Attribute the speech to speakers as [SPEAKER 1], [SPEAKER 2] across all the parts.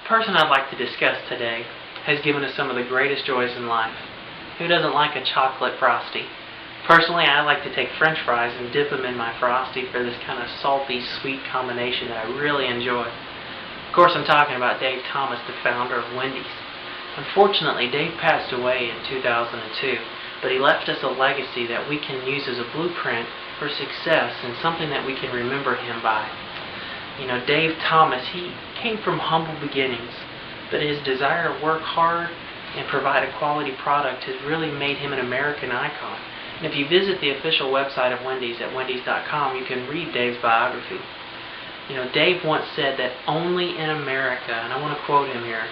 [SPEAKER 1] person I'd like to discuss today has given us some of the greatest joys in life. Who doesn't like a chocolate Frosty? Personally, I like to take French fries and dip them in my Frosty for this kind of salty, sweet combination that I really enjoy. Of course, I'm talking about Dave Thomas, the founder of Wendy's. Unfortunately, Dave passed away in 2002, but he left us a legacy that we can use as a blueprint for success and something that we can remember him by. You know, Dave Thomas, he came from humble beginnings, but his desire to work hard and provide a quality product has really made him an American icon. And if you visit the official website of Wendy's at wendys.com, you can read Dave's biography. You know, Dave once said that only in America, and I want to quote him here,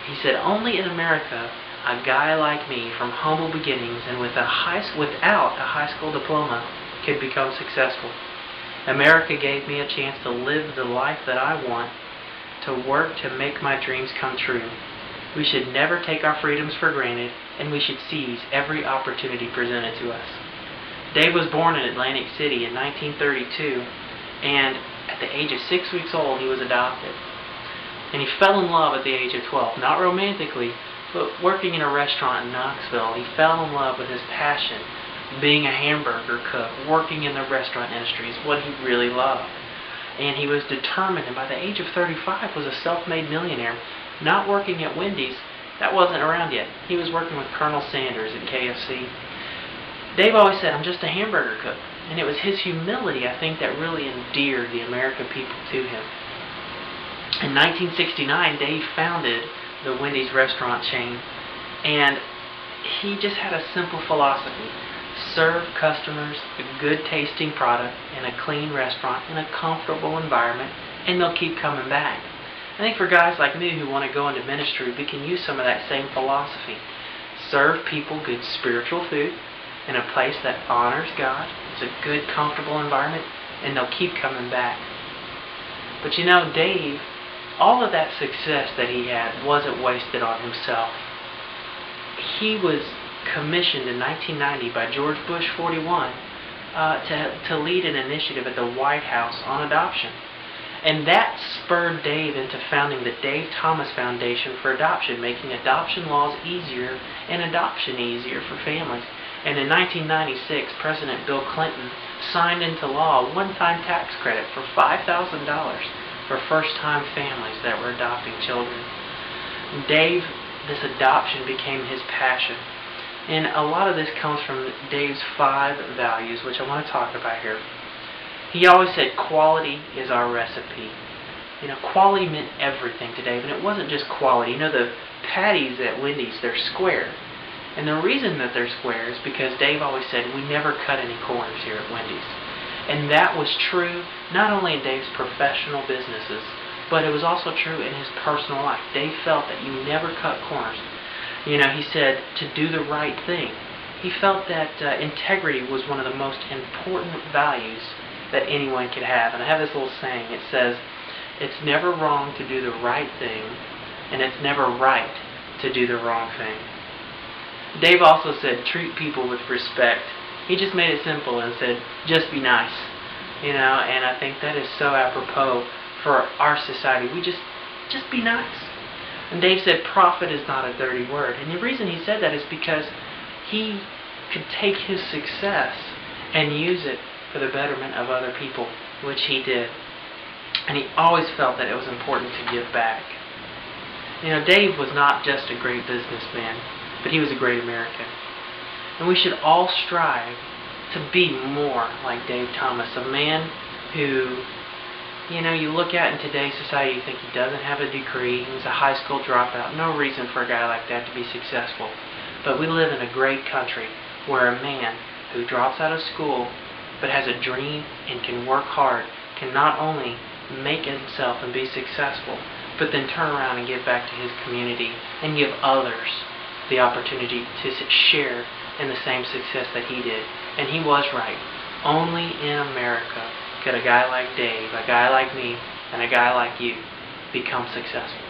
[SPEAKER 1] he said, "Only in America, a guy like me from humble beginnings and without a high school diploma could become successful. America gave me a chance to live the life that I want, to work to make my dreams come true. We should never take our freedoms for granted, and we should seize every opportunity presented to us." Dave was born in Atlantic City in 1932, and at the age of 6 weeks old, he was adopted. And he fell in love at the age of 12, not romantically, but working in a restaurant in Knoxville. He fell in love with his passion, being a hamburger cook, working in the restaurant industry is what he really loved. And he was determined, and by the age of 35 was a self-made millionaire, not working at Wendy's. That wasn't around yet. He was working with Colonel Sanders at KFC. Dave always said, "I'm just a hamburger cook." And it was his humility, I think, that really endeared the American people to him. In 1969, Dave founded the Wendy's restaurant chain, and he just had a simple philosophy: serve customers a good tasting product in a clean restaurant in a comfortable environment, and they'll keep coming back. I think for guys like me who want to go into ministry, we can use some of that same philosophy. Serve people good spiritual food in a place that honors God. It's a good, comfortable environment, and they'll keep coming back. But you know, Dave, all of that success that he had wasn't wasted on himself. He was commissioned in 1990 by George Bush 41 to lead an initiative at the White House on adoption. And that spurred Dave into founding the Dave Thomas Foundation for Adoption, making adoption laws easier and adoption easier for families. And in 1996, President Bill Clinton signed into law a one-time tax credit for $5,000 for first-time families that were adopting children. Dave, this adoption became his passion. And a lot of this comes from Dave's 5 values, which I want to talk about here. He always said quality is our recipe. You know, quality meant everything to Dave, and it wasn't just quality. You know, the patties at Wendy's, they're square. And the reason that they're square is because Dave always said, "We never cut any corners here at Wendy's." And that was true not only in Dave's professional businesses, but it was also true in his personal life. Dave felt that you never cut corners. You know, he said to do the right thing. He felt that integrity was one of the most important values that anyone could have. And I have this little saying. It says, "It's never wrong to do the right thing, and it's never right to do the wrong thing." Dave also said, treat people with respect. He just made it simple and said, just be nice. You know, and I think that is so apropos for our society. We just be nice. And Dave said profit is not a dirty word. And the reason he said that is because he could take his success and use it for the betterment of other people, which he did. And he always felt that it was important to give back. You know, Dave was not just a great businessman, but he was a great American. And we should all strive to be more like Dave Thomas, a man who, you know, you look at in today's society, you think he doesn't have a degree, he's a high school dropout. No reason for a guy like that to be successful. But we live in a great country where a man who drops out of school but has a dream and can work hard can not only make himself and be successful, but then turn around and give back to his community and give others the opportunity to share in the same success that he did. And he was right. Only in America could a guy like Dave, a guy like me, and a guy like you become successful.